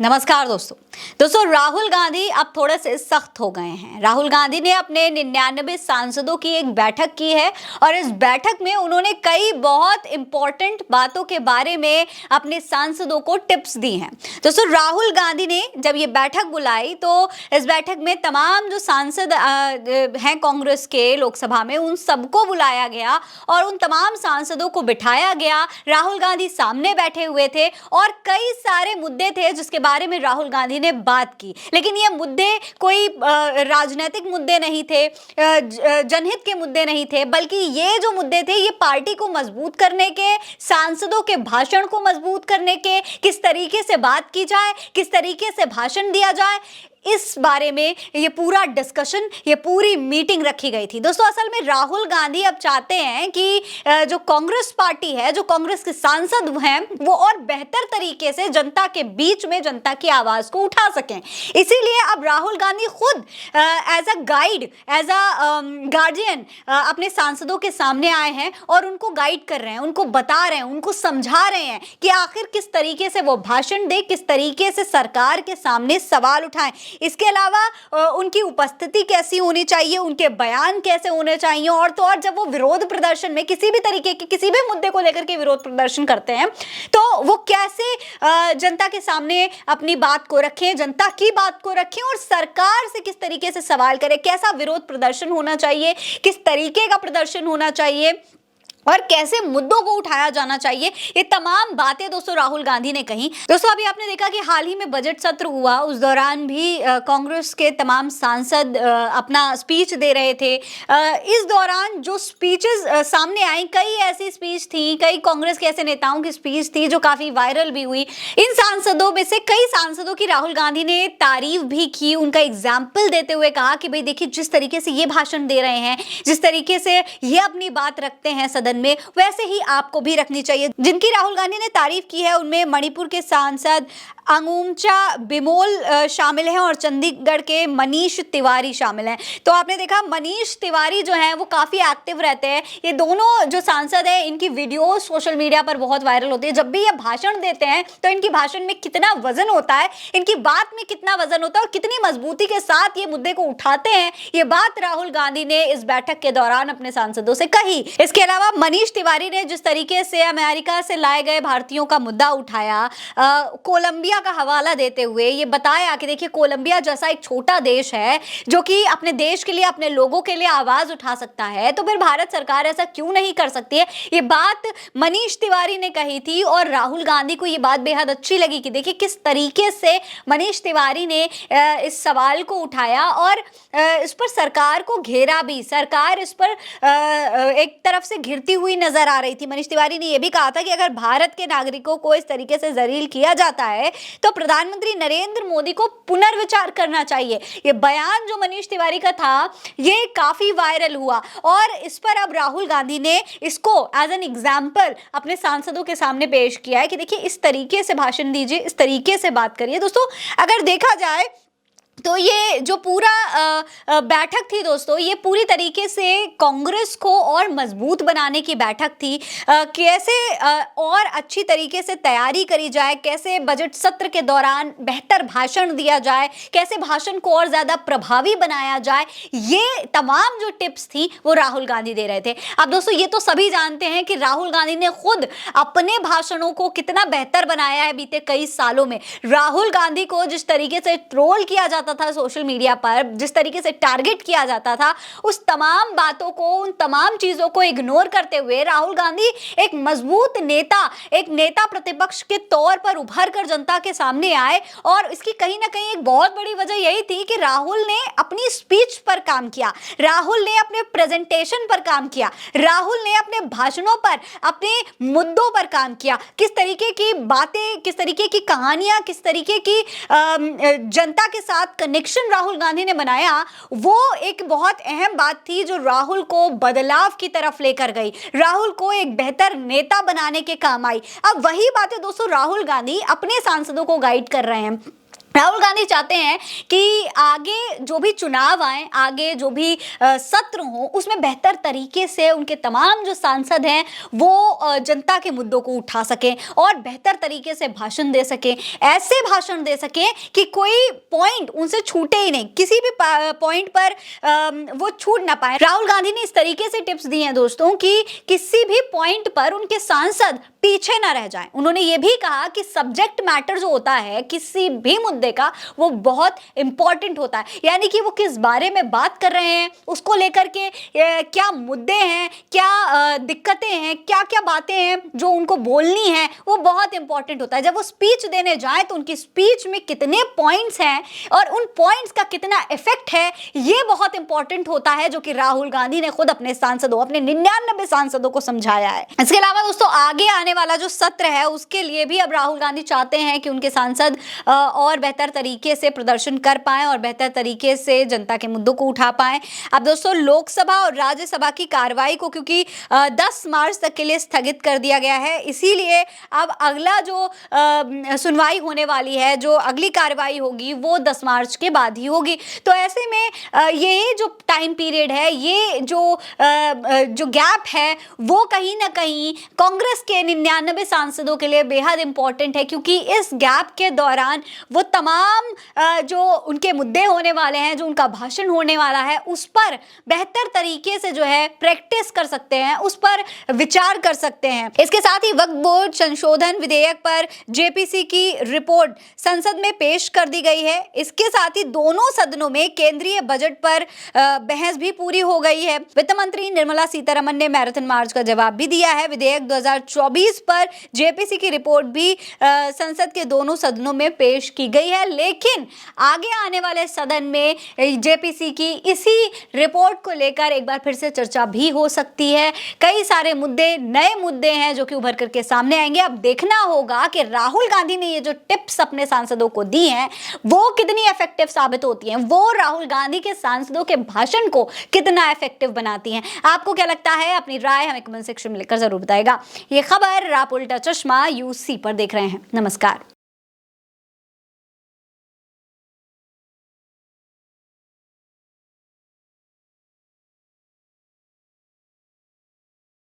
नमस्कार दोस्तों राहुल गांधी अब थोड़े से सख्त हो गए हैं। राहुल गांधी ने अपने 99 सांसदों की एक बैठक की है और इस बैठक में उन्होंने कई बहुत इंपॉर्टेंट बातों के बारे में अपने सांसदों को टिप्स दी हैं। दोस्तों राहुल गांधी ने जब ये बैठक बुलाई तो इस बैठक में तमाम जो सांसद हैं कांग्रेस के लोकसभा में, उन सबको बुलाया गया और उन तमाम सांसदों को बिठाया गया। राहुल गांधी सामने बैठे हुए थे और कई सारे मुद्दे थे जिसके बारे में राहुल गांधी ने बात की, लेकिन ये मुद्दे कोई राजनीतिक मुद्दे नहीं थे, जनहित के मुद्दे नहीं थे, बल्कि ये जो मुद्दे थे ये पार्टी को मजबूत करने के, सांसदों के भाषण को मजबूत करने के, किस तरीके से बात की जाए, किस तरीके से भाषण दिया जाए, इस बारे में ये पूरा डिस्कशन, ये पूरी मीटिंग रखी गई थी। दोस्तों असल में राहुल गांधी अब चाहते हैं कि जो कांग्रेस पार्टी है, जो कांग्रेस के सांसद हैं, वो और बेहतर तरीके से जनता के बीच में जनता की आवाज को उठा सकें। इसीलिए अब राहुल गांधी खुद as a guide, as a guardian अपने सांसदों के सामने आए हैं और उनको गाइड कर रहे हैं, उनको बता रहे हैं, उनको समझा रहे हैं कि आखिर किस तरीके से वो भाषण दे, किस तरीके से सरकार के सामने सवाल उठाएं। इसके अलावा उनकी उपस्थिति कैसी होनी चाहिए, उनके बयान कैसे होने चाहिए, और तो और जब वो विरोध प्रदर्शन में किसी भी तरीके के किसी भी मुद्दे को लेकर के विरोध प्रदर्शन करते हैं तो वो कैसे जनता के सामने अपनी बात को रखें, जनता की बात को रखें और सरकार से किस तरीके से सवाल करें, कैसा विरोध प्रदर्शन होना चाहिए, किस तरीके का प्रदर्शन होना चाहिए और कैसे मुद्दों को उठाया जाना चाहिए, ये तमाम बातें दोस्तों राहुल गांधी ने कही। दोस्तों अभी आपने देखा कि हाल ही में बजट सत्र हुआ, उस दौरान भी कांग्रेस के तमाम सांसद अपना स्पीच दे रहे थे। इस दौरान जो स्पीचेस सामने आई, कई ऐसी स्पीच थी, कई कांग्रेस के ऐसे नेताओं की स्पीच थी जो काफ़ी वायरल भी हुई। इन सांसदों में से कई सांसदों की राहुल गांधी ने तारीफ भी की, उनका एग्जाम्पल देते हुए कहा कि भाई देखिए जिस तरीके से ये भाषण दे रहे हैं, जिस तरीके से ये अपनी बात रखते हैं सदन में, वैसे ही आपको भी रखनी चाहिए। जिनकी राहुल गांधी ने तारीफ की है उनमें मणिपुर के सांसद अंगुमचा बिमोल शामिल हैं और चंडीगढ़ के मनीष तिवारी शामिल हैं। तो आपने देखा मनीष तिवारी जो हैं वो काफ़ी एक्टिव रहते हैं। ये दोनों जो सांसद हैं इनकी वीडियो सोशल मीडिया पर बहुत वायरल होती है। जब भी ये भाषण देते हैं तो इनकी भाषण में कितना वजन होता है, इनकी बात में कितना वजन होता है और कितनी मजबूती के साथ ये मुद्दे को उठाते हैं, ये बात राहुल गांधी ने इस बैठक के दौरान अपने सांसदों से कही। इसके अलावा मनीष तिवारी ने जिस तरीके से अमेरिका से लाए गए भारतीयों का मुद्दा उठाया, कोलंबिया का हवाला देते हुए ये बताया कि देखिए कोलंबिया जैसा एक छोटा देश है जो कि अपने देश के लिए, अपने लोगों के लिए आवाज उठा सकता है, तो फिर भारत सरकार ऐसा क्यों नहीं कर सकती है। ये बात मनीष तिवारी ने कही थी और राहुल गांधी को ये बात बेहद अच्छी लगी कि देखिए किस तरीके से मनीष तिवारी ने इस सवाल को उठाया और इस पर सरकार को घेरा भी। सरकार इस पर एक तरफ से घिरती हुई नजर आ रही थी। मनीष तिवारी ने यह भी कहा था कि अगर भारत के नागरिकों को इस तरीके से जलील किया जाता है तो प्रधानमंत्री नरेंद्र मोदी को पुनर्विचार करना चाहिए। ये बयान जो मनीष तिवारी का था ये काफी वायरल हुआ और इस पर अब राहुल गांधी ने इसको एज एन एग्जाम्पल अपने सांसदों के सामने पेश किया है कि देखिए इस तरीके से भाषण दीजिए, इस तरीके से बात करिए। दोस्तों अगर देखा जाए तो ये जो पूरा बैठक थी दोस्तों, ये पूरी तरीके से कांग्रेस को और मजबूत बनाने की बैठक थी। कैसे और अच्छी तरीके से तैयारी करी जाए, कैसे बजट सत्र के दौरान बेहतर भाषण दिया जाए, कैसे भाषण को और ज़्यादा प्रभावी बनाया जाए, ये तमाम जो टिप्स थी वो राहुल गांधी दे रहे थे। अब दोस्तों ये तो सभी जानते हैं कि राहुल गांधी ने खुद अपने भाषणों को कितना बेहतर बनाया है बीते कई सालों में। राहुल गांधी को जिस तरीके से ट्रोल किया जाता था सोशल मीडिया पर, जिस तरीके से टारगेट किया जाता था, उस तमाम बातों को, उन तमाम चीजों को इग्नोर करते हुए राहुल गांधी एक मजबूत नेता, एक नेता प्रतिपक्ष के तौर पर उभर कर जनता के सामने आए। और इसकी कहीं ना कहीं एक बहुत बड़ी वजह यही थी कि राहुल ने अपनी स्पीच पर काम किया, राहुल ने अपने प्रेजेंटेशन पर काम किया, राहुल ने अपने भाषणों पर, अपने मुद्दों पर काम किया। किस तरीके की बातें, किस तरीके की कहानियां, किस तरीके की जनता के साथ कनेक्शन राहुल गांधी ने बनाया, वो एक बहुत अहम बात थी जो राहुल को बदलाव की तरफ लेकर गई, राहुल को एक बेहतर नेता बनाने के काम आई। अब वही बातें दोस्तों राहुल गांधी अपने सांसदों को गाइड कर रहे हैं। राहुल गांधी चाहते हैं कि आगे जो भी चुनाव आए, आगे जो भी सत्र हो, उसमें बेहतर तरीके से उनके तमाम जो सांसद हैं वो जनता के मुद्दों को उठा सकें और बेहतर तरीके से भाषण दे सकें, ऐसे भाषण दे सकें कि कोई पॉइंट उनसे छूटे ही नहीं, किसी भी पॉइंट पर वो छूट ना पाए। राहुल गांधी ने इस तरीके से टिप्स दी हैं दोस्तों कि किसी भी पॉइंट पर उनके सांसद पीछे ना रह जाएं। उन्होंने ये भी कहा कि सब्जेक्ट मैटर जो होता है किसी भी मुद्दे का, वो बहुत इंपॉर्टेंट होता है, यानी कि वो किस बारे में बात कर रहे हैं, उसको लेकर के क्या मुद्दे हैं, क्या दिक्कतें हैं, क्या क्या बातें हैं जो उनको बोलनी है, वो बहुत इंपॉर्टेंट होता है। जब वो स्पीच देने जाए तो उनकी स्पीच में कितने पॉइंट्स हैं और उन पॉइंट्स का कितना इफेक्ट है, ये बहुत इंपॉर्टेंट होता है, जो कि राहुल गांधी ने खुद अपने सांसदों, अपने 99 सांसदों को समझाया है। इसके अलावा दोस्तों आगे आने वाला जो सत्र है उसके लिए भी अब राहुल गांधी चाहते हैं कि उनके सांसद और बेहतर तरीके से प्रदर्शन कर पाएं और बेहतर तरीके से जनता के मुद्दों को उठा पाएं। अब दोस्तों लोकसभा और राज्यसभा की कार्रवाई को क्योंकि 10 मार्च तक के लिए स्थगित कर दिया गया है, इसीलिए अब अगला जो सुनवाई होने वाली है, जो अगली कार्रवाई होगी वो 10 मार्च के बाद ही होगी। तो ऐसे में ये जो टाइम पीरियड है, ये जो गैप है, वो कहीं ना कहीं कांग्रेस के 99 सांसदों के लिए बेहद इंपॉर्टेंट है, क्योंकि इस गैप के दौरान वो तमाम जो उनके मुद्दे होने वाले हैं, जो उनका भाषण होने वाला है, उस पर बेहतर तरीके से जो है प्रैक्टिस कर सकते हैं, उस पर विचार कर सकते हैं। इसके साथ ही वक्फ बोर्ड संशोधन विधेयक पर जेपीसी की रिपोर्ट संसद में पेश कर दी गई है। इसके साथ ही दोनों सदनों में केंद्रीय बजट पर बहस भी पूरी हो गई है। वित्त मंत्री निर्मला सीतारमण ने मैराथन मार्च का जवाब भी दिया है। विधेयक 2024 पर जेपीसी की रिपोर्ट भी संसद के दोनों सदनों में पेश की गई है, लेकिन आगे आने वाले सदन में जेपीसी की इसी रिपोर्ट को लेकर एक बार फिर से चर्चा भी हो सकती है। कई सारे मुद्दे, नए मुद्दे हैं जो कि उभर करके सामने आएंगे। अब देखना होगा कि राहुल गांधी ने ये जो टिप्स अपने सांसदों को दी हैं वो कितनी इफेक्टिव साबित होती हैं, वो राहुल गांधी के सांसदों के भाषण को कितना इफेक्टिव बनाती हैं। आपको क्या लगता है? अपनी राय हमें कमेंट सेक्शन में लिखकर जरूर बताएगा। ये खबर आप उल्टा चश्मा यूसी पर देख रहे हैं। नमस्कार।